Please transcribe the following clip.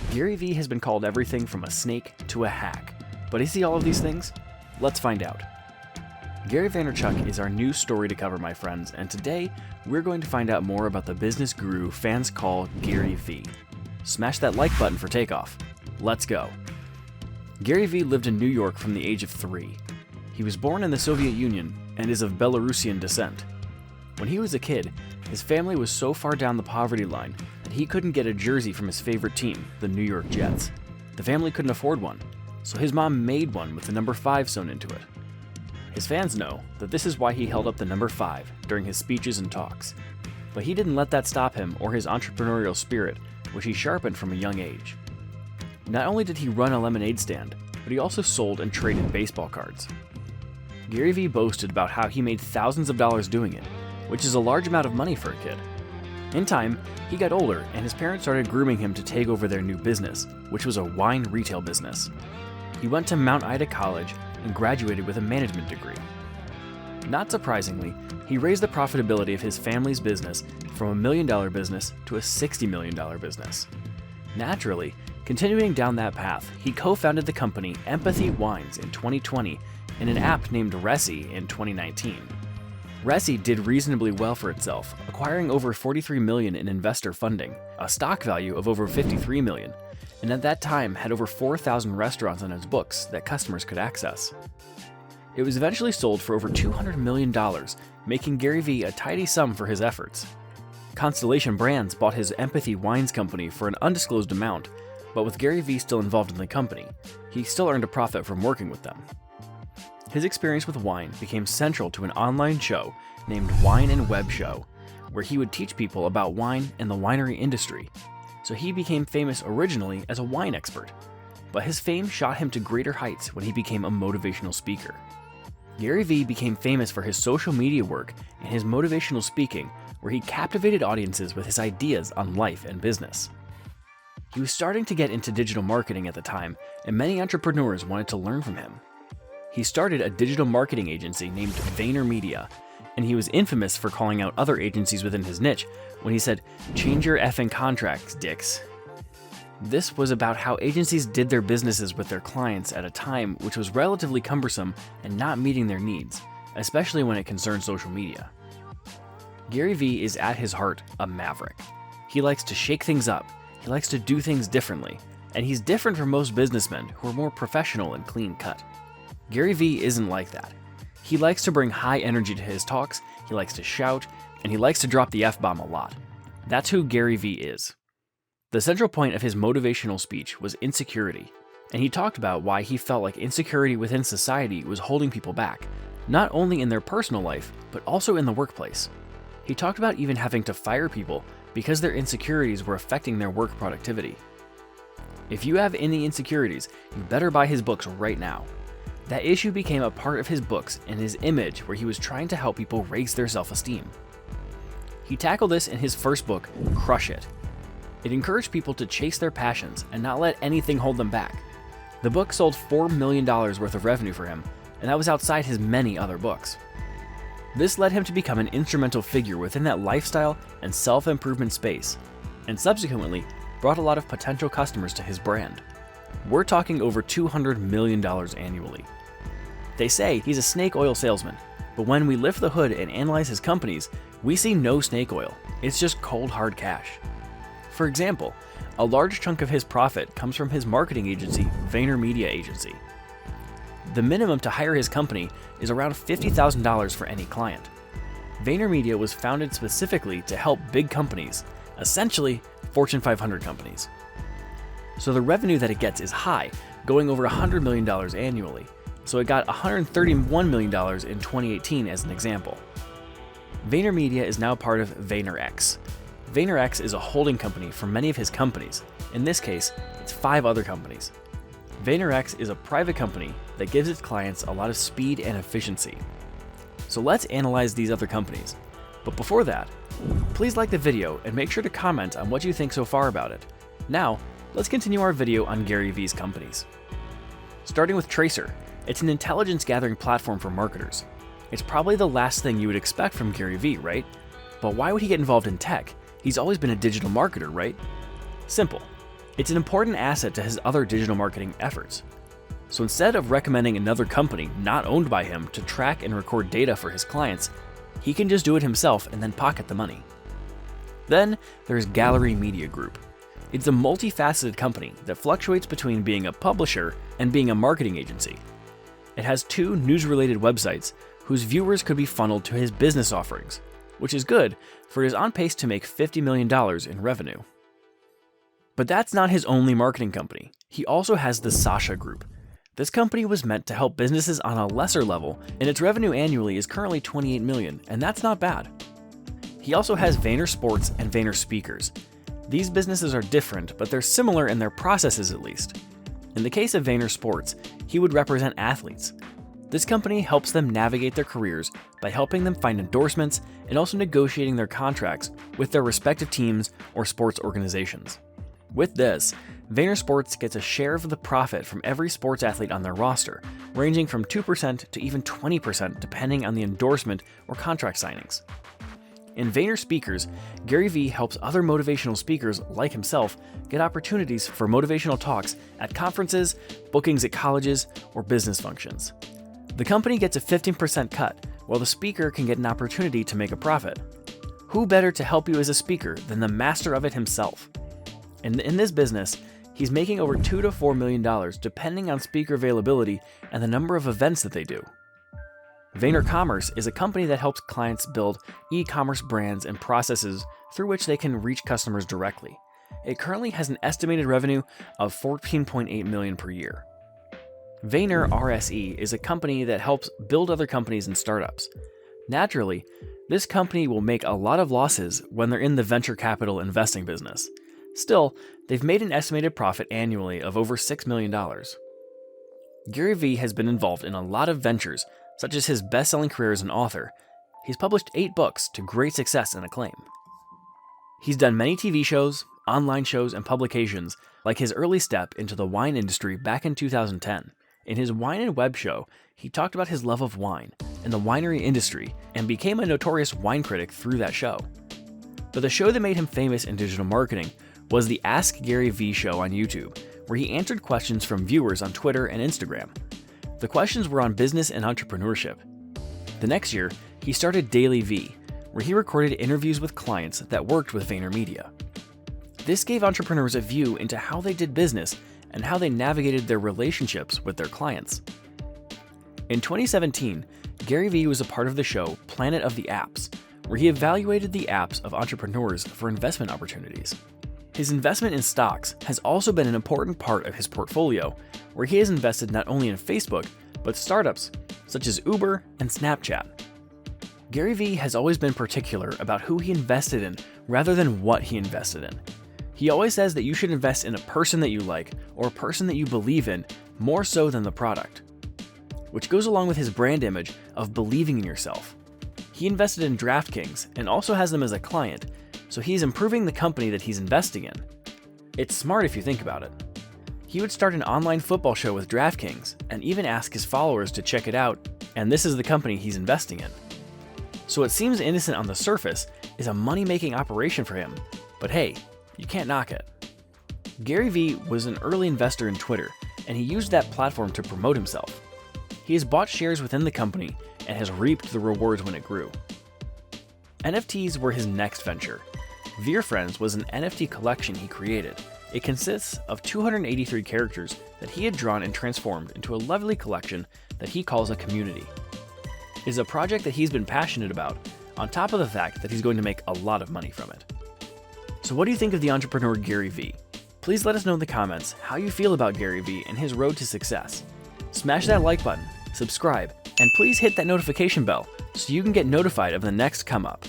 GaryVee has been called everything from a snake to a hack. But is he all of these things? Let's find out. Gary Vaynerchuk is our new story to cover, my friends, and today we're going to find out more about the business guru fans call GaryVee. Smash that like button for takeoff. Let's go. GaryVee lived in New York from the age of 3. He was born in the Soviet Union and is of Belarusian descent. When he was a kid, his family was so far down the poverty line that he couldn't get a jersey from his favorite team, the New York Jets. The family couldn't afford one, so his mom made one with the number 5 sewn into it. His fans know that this is why he held up the number 5 during his speeches and talks. But he didn't let that stop him or his entrepreneurial spirit, which he sharpened from a young age. Not only did he run a lemonade stand, but he also sold and traded baseball cards. GaryVee boasted about how he made thousands of dollars doing it, which is a large amount of money for a kid. In time, he got older and his parents started grooming him to take over their new business, which was a wine retail business. He went to Mount Ida College and graduated with a management degree. Not surprisingly, he raised the profitability of his family's business from $1 million business to a $60 million business. Naturally, continuing down that path, he co-founded the company Empathy Wines in 2020 and an app named 𝐜𝐨𝐬 in 2019. 𝐜𝐸 did reasonably well for itself, acquiring over $43 million in investor funding, a stock value of over $53 million, and at that time had over 4,000 restaurants on its books that customers could access. It was eventually sold for over $200 million, making GaryVee a tidy sum for his efforts. Constellation Brands bought his Empathy Wines company for an undisclosed amount, but with GaryVee still involved in the company, he still earned a profit from working with them. His experience with wine became central to an online show named Wine and Web Show, where he would teach people about wine and the winery industry. So he became famous originally as a wine expert, but his fame shot him to greater heights when he became a motivational speaker. GaryVee became famous for his social media work and his motivational speaking, where he captivated audiences with his ideas on life and business. He was starting to get into digital marketing at the time, and many entrepreneurs wanted to learn from him. He started a digital marketing agency named VaynerMedia, and he was infamous for calling out other agencies within his niche when he said, "Change your effing contracts, dicks." This was about how agencies did their businesses with their clients at a time which was relatively cumbersome and not meeting their needs, especially when it concerned social media. GaryVee is at his heart a maverick. He likes to shake things up, he likes to do things differently, and he's different from most businessmen who are more professional and clean-cut. GaryVee isn't like that. He likes to bring high energy to his talks, he likes to shout, and he likes to drop the F-bomb a lot. That's who GaryVee is. The central point of his motivational speech was insecurity, and he talked about why he felt like insecurity within society was holding people back, not only in their personal life, but also in the workplace. He talked about even having to fire people because their insecurities were affecting their work productivity. If you have any insecurities, you better buy his books right now. That issue became a part of his books and his image, where he was trying to help people raise their self-esteem. He tackled this in his first book, Crush It. It encouraged people to chase their passions and not let anything hold them back. The book sold $4 million worth of revenue for him, and that was outside his many other books. This led him to become an instrumental figure within that lifestyle and self-improvement space, and subsequently brought a lot of potential customers to his brand. We're talking over $200 million annually. They say he's a snake oil salesman, but when we lift the hood and analyze his companies, we see no snake oil. It's just cold hard cash. For example, a large chunk of his profit comes from his marketing agency, VaynerMedia Agency. The minimum to hire his company is around $50,000 for any client. VaynerMedia was founded specifically to help big companies, essentially Fortune 500 companies. So the revenue that it gets is high, going over $100 million annually. So it got $131 million in 2018 as an example. VaynerMedia is now part of VaynerX. VaynerX is a holding company for many of his companies. In this case, it's 5 other companies. VaynerX is a private company that gives its clients a lot of speed and efficiency. So let's analyze these other companies. But before that, please like the video and make sure to comment on what you think so far about it. Now, let's continue our video on GaryVee's companies. Starting with Tracer, it's an intelligence gathering platform for marketers. It's probably the last thing you would expect from GaryVee, right? But why would he get involved in tech? He's always been a digital marketer, right? Simple. It's an important asset to his other digital marketing efforts. So instead of recommending another company not owned by him to track and record data for his clients, he can just do it himself and then pocket the money. Then there's Gallery Media Group. It's a multifaceted company that fluctuates between being a publisher and being a marketing agency. It has 2 news-related websites whose viewers could be funneled to his business offerings, which is good, for it is on pace to make $50 million in revenue. But that's not his only marketing company. He also has the 𝐸 Group. This company was meant to help businesses on a lesser level, and its revenue annually is currently $28 million, and that's not bad. He also has Vayner Sports and Vayner Speakers. These businesses are different, but they're similar in their processes at least. In the case of Vayner Sports, he would represent athletes. This company helps them navigate their careers by helping them find endorsements and also negotiating their contracts with their respective teams or sports organizations. With this, Vayner Sports gets a share of the profit from every sports athlete on their roster, ranging from 2% to even 20% depending on the endorsement or contract signings. In Vayner Speakers, GaryVee helps other motivational speakers like himself get opportunities for motivational talks at conferences, bookings at colleges, or business functions. The company gets a 15% cut, while the speaker can get an opportunity to make a profit. Who better to help you as a speaker than the master of it himself? And in this business, he's making over $2 to $4 million depending on speaker availability and the number of events that they do. Vayner Commerce is a company that helps clients build e-commerce brands and processes through which they can reach customers directly. It currently has an estimated revenue of $14.8 million per year. Vayner RSE is a company that helps build other companies and startups. Naturally, this company will make a lot of losses when they're in the venture capital investing business. Still, they've made an estimated profit annually of over $6 million. GaryVee has been involved in a lot of ventures, such as his best-selling career as an author. He's published 8 books to great success and acclaim. He's done many TV shows, online shows, and publications, like his early step into the wine industry back in 2010. In his Wine and Web show, he talked about his love of wine and the winery industry and became a notorious wine critic through that show. But the show that made him famous in digital marketing was the Ask GaryVee show on YouTube, where he answered questions from viewers on Twitter and Instagram. The questions were on business and entrepreneurship. The next year, he started DailyVee, where he recorded interviews with clients that worked with VaynerMedia. This gave entrepreneurs a view into how they did business and how they navigated their relationships with their clients. In 2017, GaryVee was a part of the show Planet of the Apps, where he evaluated the apps of entrepreneurs for investment opportunities. His investment in stocks has also been an important part of his portfolio, where he has invested not only in Facebook, but startups such as Uber and Snapchat. GaryVee has always been particular about who he invested in rather than what he invested in. He always says that you should invest in a person that you like or a person that you believe in more so than the product, which goes along with his brand image of believing in yourself. He invested in DraftKings and also has them as a client, so he's improving the company that he's investing in. It's smart if you think about it. He would start an online football show with DraftKings and even ask his followers to check it out, and this is the company he's investing in. So what seems innocent on the surface is a money-making operation for him, but hey, you can't knock it. GaryVee was an early investor in Twitter, and he used that platform to promote himself. He has bought shares within the company and has reaped the rewards when it grew. NFTs were his next venture. Veer Friends was an NFT collection he created. It consists of 283 characters that he had drawn and transformed into a lovely collection that he calls a community. It is a project that he's been passionate about, on top of the fact that he's going to make a lot of money from it. So what do you think of the entrepreneur GaryVee? Please let us know in the comments how you feel about GaryVee and his road to success. Smash that like button, subscribe, and please hit that notification bell so you can get notified of the next come up.